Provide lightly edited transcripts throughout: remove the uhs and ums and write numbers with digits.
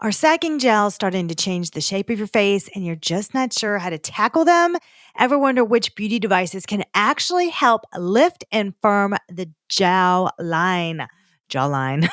Are sagging gels starting to change the shape of your face and you're just not sure how to tackle them? Ever wonder which beauty devices can actually help lift and firm the jawline? Jawline.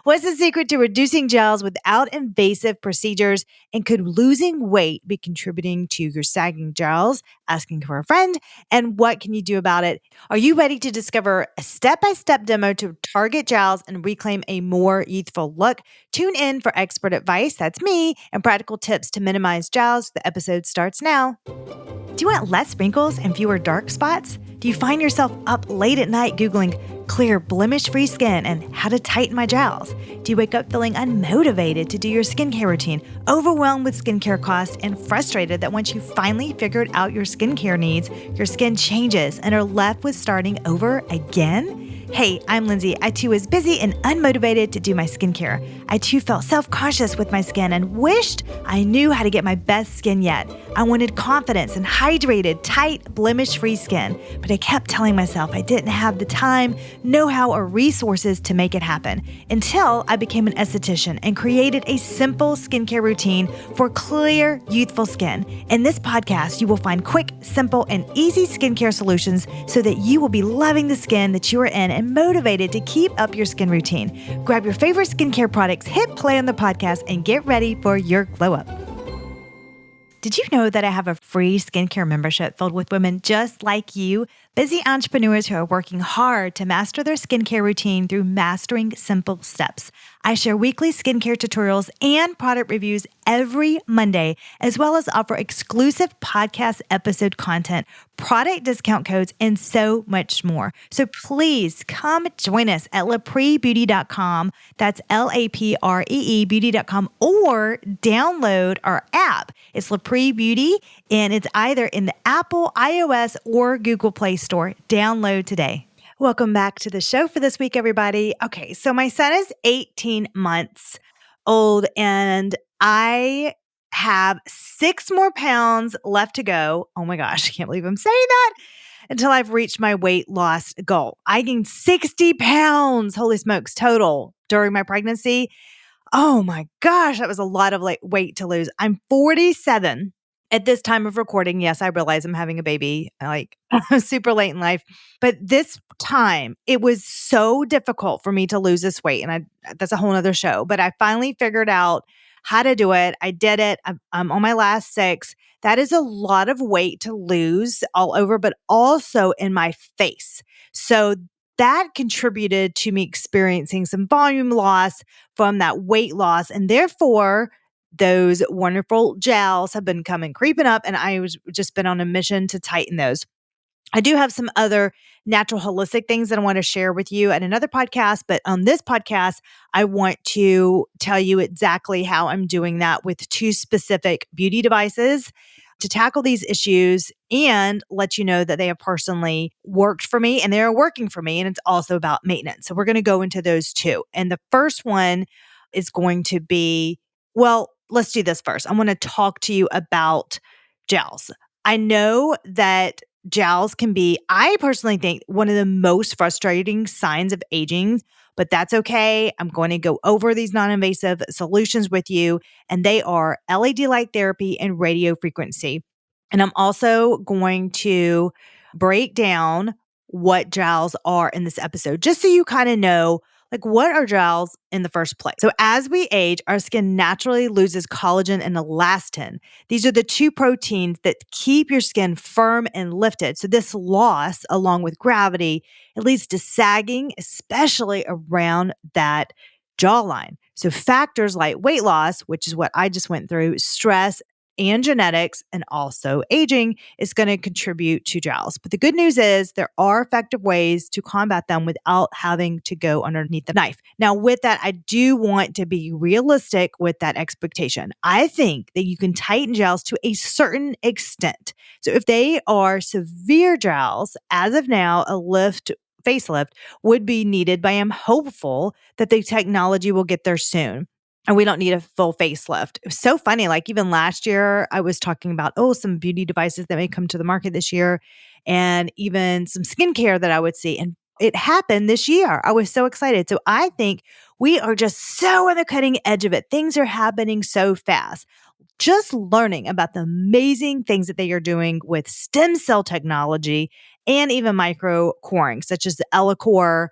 What's the secret to reducing gels without invasive procedures? And could losing weight be contributing to your sagging gels? Asking for a friend. And what can you do about it? Are you ready to discover a step-by-step demo to target gels and reclaim a more youthful look? Tune in for expert advice, that's me, and practical tips to minimize jowls. The episode starts now. Do you want less wrinkles and fewer dark spots? Do you find yourself up late at night Googling clear, blemish-free skin and how to tighten my jowls? Do you wake up feeling unmotivated to do your skincare routine, overwhelmed with skincare costs, and frustrated that once you finally figured out your skincare needs, your skin changes and are left with starting over again? Hey, I'm Lindsay. I too was busy and unmotivated to do my skincare. I too felt self-conscious with my skin and wished I knew how to get my best skin yet. I wanted confidence and hydrated, tight, blemish-free skin, but I kept telling myself I didn't have the time, know-how, or resources to make it happen until I became an esthetician and created a simple skincare routine for clear, youthful skin. In this podcast, you will find quick, simple, and easy skincare solutions so that you will be loving the skin that you are in and motivated to keep up your skin routine. Grab your favorite skincare products, hit play on the podcast, and get ready for your glow up. Did you know that I have a free skincare membership filled with women just like you, busy entrepreneurs who are working hard to master their skincare routine through mastering simple steps? I share weekly skincare tutorials and product reviews every Monday, as well as offer exclusive podcast episode content, product discount codes, and so much more. So please come join us at lapreebeauty.com. That's LAPREE beauty.com, or download our app. It's Lapree Beauty, and it's either in the Apple, iOS, or Google Play Store. Download today. Welcome back to the show for this week, everybody. Okay, so my son is 18 months old, and I have 6 more pounds left to go. Oh my gosh, I can't believe I'm saying that. Until I've reached my weight loss goal. I gained 60 pounds, holy smokes, total during my pregnancy. Oh my gosh, that was a lot of weight to lose. I'm 47 at this time of recording. Yes, I realize I'm having a baby, super late in life. But this time, it was so difficult for me to lose this weight. And that's a whole nother show. But I finally figured out how to do it. I did it. I'm on my last 6. That is a lot of weight to lose all over, but also in my face. So that contributed to me experiencing some volume loss from that weight loss. And therefore, those wonderful gels have been creeping up, and I was just been on a mission to tighten those. I do have some other natural holistic things that I want to share with you at another podcast, but on this podcast, I want to tell you exactly how I'm doing that with 2 specific beauty devices to tackle these issues and let you know that they have personally worked for me and they're working for me. And it's also about maintenance. So we're going to go into those 2. And the first one is going to be, well, let's do this first. I want to talk to you about gels. I know that jowls can be, I personally think, one of the most frustrating signs of aging, but that's okay. I'm going to go over these non-invasive solutions with you, and they are LED light therapy and radio frequency. And I'm also going to break down what jowls are in this episode, just so you kind of know, what are jowls in the first place? So as we age, our skin naturally loses collagen and elastin. These are the 2 proteins that keep your skin firm and lifted. So this loss, along with gravity, it leads to sagging, especially around that jawline. So factors like weight loss, which is what I just went through, stress, and genetics, and also aging is going to contribute to jowls. But the good news is there are effective ways to combat them without having to go underneath the knife. Now, with that, I do want to be realistic with that expectation. I think that you can tighten jowls to a certain extent. So if they are severe jowls, as of now, a facelift would be needed, but I am hopeful that the technology will get there soon. And we don't need a full facelift. It was so funny. Even last year, I was talking about, some beauty devices that may come to the market this year, and even some skincare that I would see. And it happened this year. I was so excited. So I think we are just so on the cutting edge of it. Things are happening so fast. Just learning about the amazing things that they are doing with stem cell technology and even micro coring, such as the Ellacor.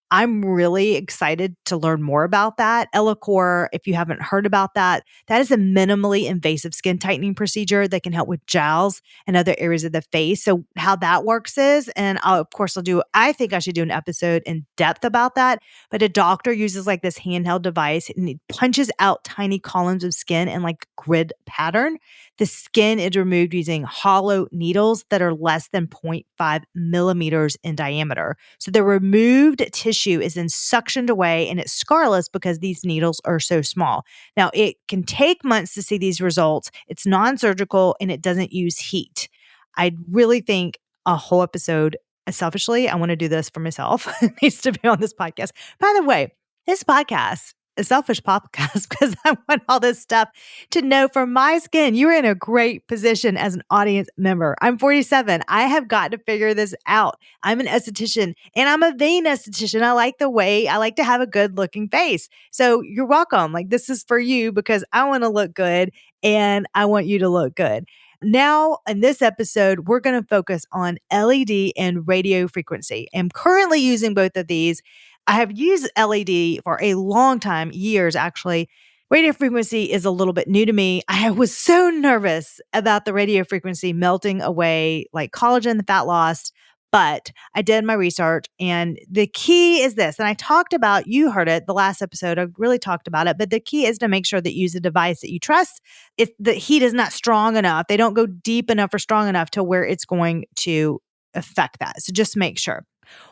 I'm really excited to learn more about that. Ellacor, if you haven't heard about that, that is a minimally invasive skin tightening procedure that can help with jowls and other areas of the face. So how that works is, and of course I think I should do an episode in depth about that, but a doctor uses like this handheld device and it punches out tiny columns of skin in like grid pattern. The skin is removed using hollow needles that are less than zero point 0.5 millimeters in diameter. So the removed tissue is then suctioned away and it's scarless because these needles are so small. Now, it can take months to see these results. It's non-surgical and it doesn't use heat. I really think a whole episode, selfishly, I want to do this for myself. It needs to be on this podcast. By the way, this podcast, a selfish podcast, because I want all this stuff to know for my skin. You're in a great position as an audience member. I'm 47. I have got to figure this out. I'm an esthetician and I'm a vein esthetician. I like to have a good looking face. So you're welcome. Like this is for you because I want to look good and I want you to look good. Now, in this episode, we're going to focus on LED and radio frequency. I'm currently using both of these. I have used LED for a long time, years actually. Radio frequency is a little bit new to me. I was so nervous about the radio frequency melting away like collagen, the fat loss, but I did my research and the key is this. And I talked about, you heard it, the last episode, I really talked about it, but the key is to make sure that you use a device that you trust. If the heat is not strong enough, they don't go deep enough or strong enough to where it's going to affect that. So just make sure.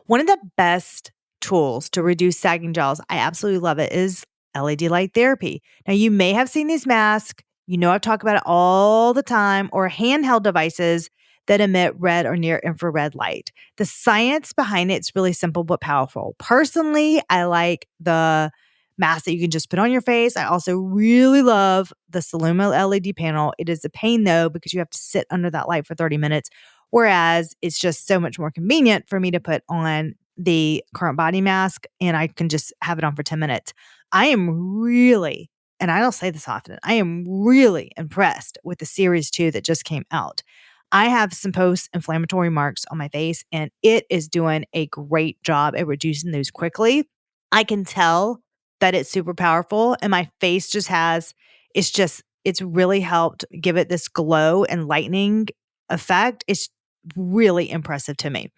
One of the best tools to reduce sagging jowls, I absolutely love it, is LED light therapy. Now, you may have seen these masks. You know, I've talked about it all the time, or handheld devices that emit red or near infrared light. The science behind it's really simple but powerful. Personally, I like the mask that you can just put on your face. I also really love the Saluma LED panel. It is a pain though, because you have to sit under that light for 30 minutes. Whereas it's just so much more convenient for me to put on the current body mask and I can just have it on for 10 minutes. I am really, and I don't say this often, I am really impressed with the series 2 that just came out. I have some post-inflammatory marks on my face and it is doing a great job at reducing those quickly. I can tell that it's super powerful and my face it's really helped give it this glow and lightening effect. It's really impressive to me.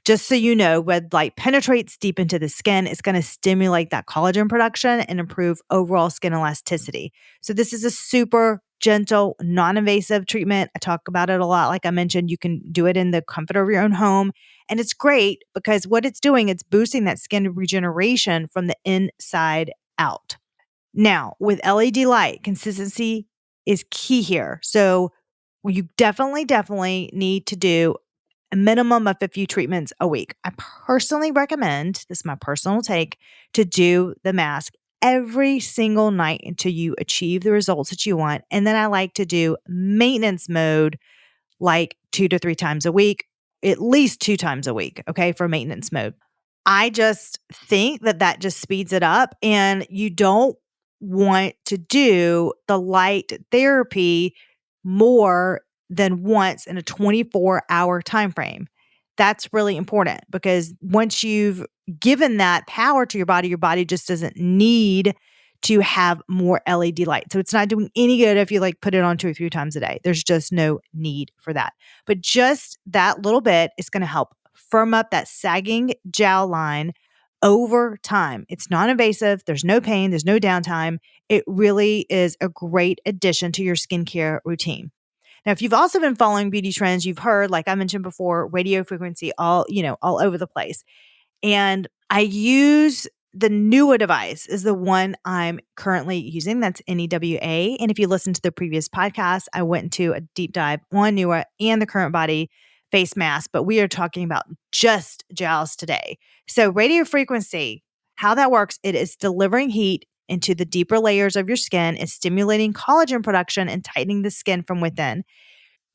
Just so you know, red light penetrates deep into the skin. It's going to stimulate that collagen production and improve overall skin elasticity. So this is a super gentle, non-invasive treatment. I talk about it a lot. Like I mentioned, you can do it in the comfort of your own home. And it's great because what it's doing, it's boosting that skin regeneration from the inside out. Now, with LED light, consistency is key here. So you definitely need to do a minimum of a few treatments a week. I personally recommend, this is my personal take, to do the mask every single night until you achieve the results that you want. And then I like to do maintenance mode like 2 to 3 times a week, at least 2 times a week, okay, for maintenance mode. I just think that that just speeds it up and you don't want to do the light therapy more than once in a 24-hour time frame. That's really important because once you've given that power to your body just doesn't need to have more LED light. So it's not doing any good if you like put it on 2 or 3 times a day. There's just no need for that. But just that little bit is going to help firm up that sagging jowline over time. It's non-invasive. There's no pain. There's no downtime. It really is a great addition to your skincare routine. Now, if you've also been following beauty trends, you've heard, like I mentioned before, radio frequency all over the place. And I use the newer device is the one I'm currently using. That's NEWA. And if you listen to the previous podcast, I went into a deep dive on newer and the current body face mask, but we are talking about just jowls today. So radio frequency, how that works, it is delivering heat into the deeper layers of your skin and stimulating collagen production and tightening the skin from within.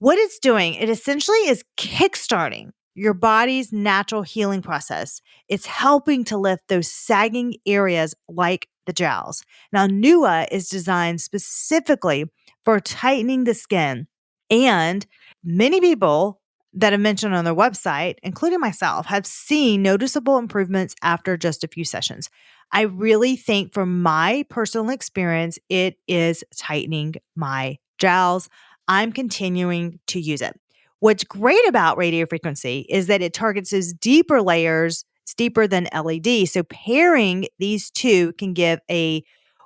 What it's doing, it essentially is kickstarting your body's natural healing process. It's helping to lift those sagging areas like the jowls. Now, NUA is designed specifically for tightening the skin. And many people that have mentioned on their website, including myself, have seen noticeable improvements after just a few sessions. I really think from my personal experience, it is tightening my jowls. I'm continuing to use it. What's great about radio frequency is that it targets those deeper layers. It's deeper than LED. So pairing these two can give a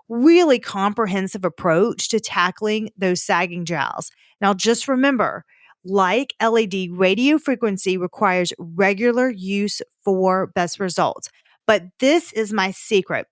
really comprehensive approach to tackling those sagging jowls. Now, just remember, like LED, radio frequency requires regular use for best results. But this is my secret.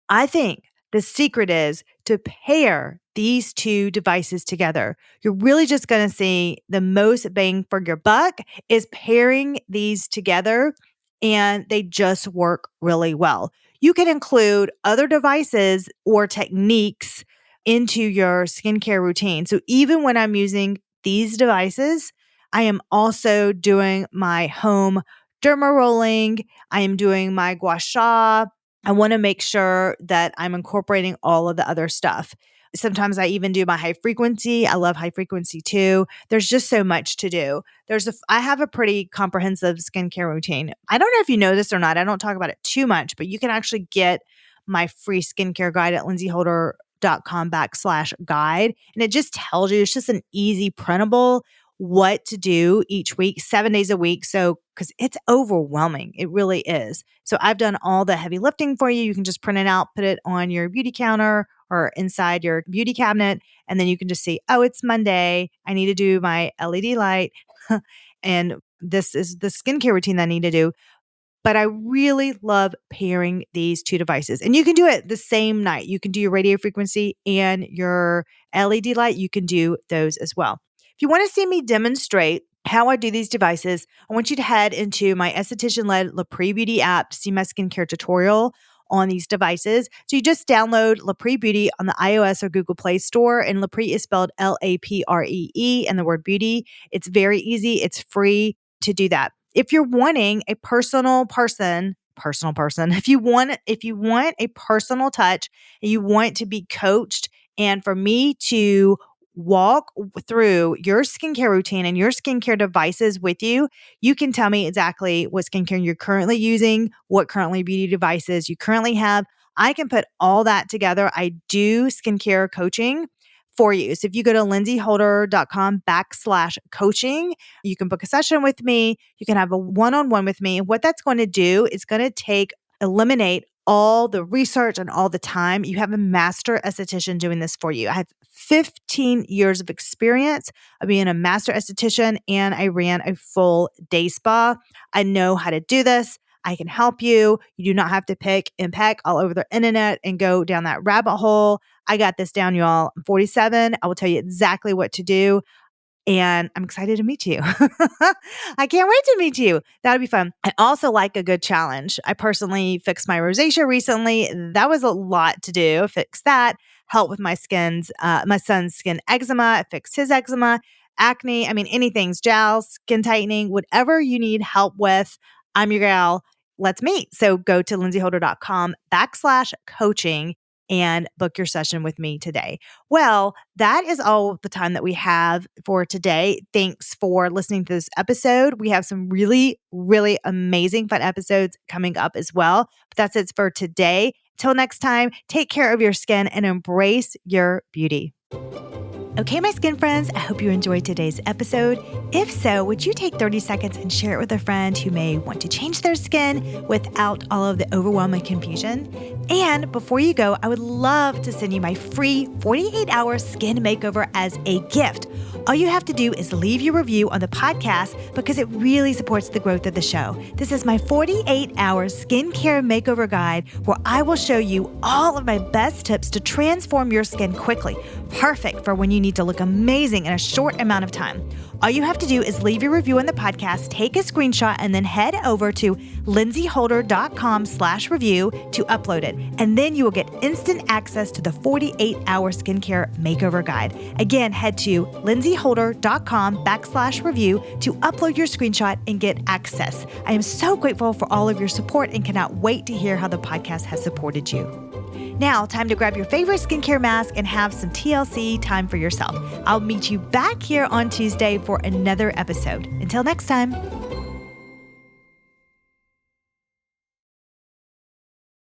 I think the secret is to pair these two devices together. You're really just going to see the most bang for your buck is pairing these together, and they just work really well. You can include other devices or techniques into your skincare routine. So even when I'm using these devices, I am also doing my home derma rolling. I am doing my gua sha. I want to make sure that I'm incorporating all of the other stuff. Sometimes I even do my high frequency. I love high frequency too. There's just so much to do. I have a pretty comprehensive skincare routine. I don't know if you know this or not. I don't talk about it too much, but you can actually get my free skincare guide at lindsayholder.com/guide. And it just tells you, it's just an easy printable what to do each week, 7 days a week. So, because it's overwhelming, it really is. So, I've done all the heavy lifting for you. You can just print it out, put it on your beauty counter or inside your beauty cabinet. And then you can just see, oh, it's Monday. I need to do my LED light. And this is the skincare routine that I need to do. But I really love pairing these two devices. And you can do it the same night. You can do your radio frequency and your LED light. You can do those as well. If you want to see me demonstrate how I do these devices, I want you to head into my esthetician-led Lapre Beauty app to see my skincare tutorial on these devices. So you just download Lapre Beauty on the iOS or Google Play Store, and Lapre is spelled Lapree, and the word beauty. It's very easy. It's free to do that. If you're wanting a personal person, if you want a personal touch and you want to be coached and for me to walk through your skincare routine and your skincare devices with you, you can tell me exactly what skincare you're currently using, what currently beauty devices you currently have. I can put all that together. I do skincare coaching for you. So if you go to lindsayholder.com/coaching, you can book a session with me. You can have a one-on-one with me. And what that's going to do is going to eliminate all the research and all the time. You have a master esthetician doing this for you. I have 15 years of experience of being a master esthetician, and I ran a full day spa. I know how to do this. I can help you. You do not have to pick and peck all over the internet and go down that rabbit hole. I got this down, y'all. I'm 47. I will tell you exactly what to do. And I'm excited to meet you. I can't wait to meet you. That'll be fun. I also like a good challenge. I personally fixed my rosacea recently. That was a lot to do. Fix that. Help with my son's skin eczema. I fixed his eczema, acne. I mean, anything's jowls, skin tightening, whatever you need help with. I'm your gal. Let's meet. So go to lindsayholder.com/coaching and book your session with me today. Well, that is all the time that we have for today. Thanks for listening to this episode. We have some really, really amazing fun episodes coming up as well. But that's it for today. Till next time, take care of your skin and embrace your beauty. Okay, my skin friends, I hope you enjoyed today's episode. If so, would you take 30 seconds and share it with a friend who may want to change their skin without all of the overwhelming confusion? And before you go, I would love to send you my free 48-hour skin makeover as a gift. All you have to do is leave your review on the podcast because it really supports the growth of the show. This is my 48-hour skincare makeover guide where I will show you all of my best tips to transform your skin quickly. Perfect for when you need to look amazing in a short amount of time. All you have to do is leave your review on the podcast, take a screenshot, and then head over to lindsayholder.com/review to upload it. And then you will get instant access to the 48-hour skincare makeover guide. Again, head to lindsayholder.com/review to upload your screenshot and get access. I am so grateful for all of your support and cannot wait to hear how the podcast has supported you. Now, time to grab your favorite skincare mask and have some TLC time for yourself. I'll meet you back here on Tuesday for another episode. Until next time.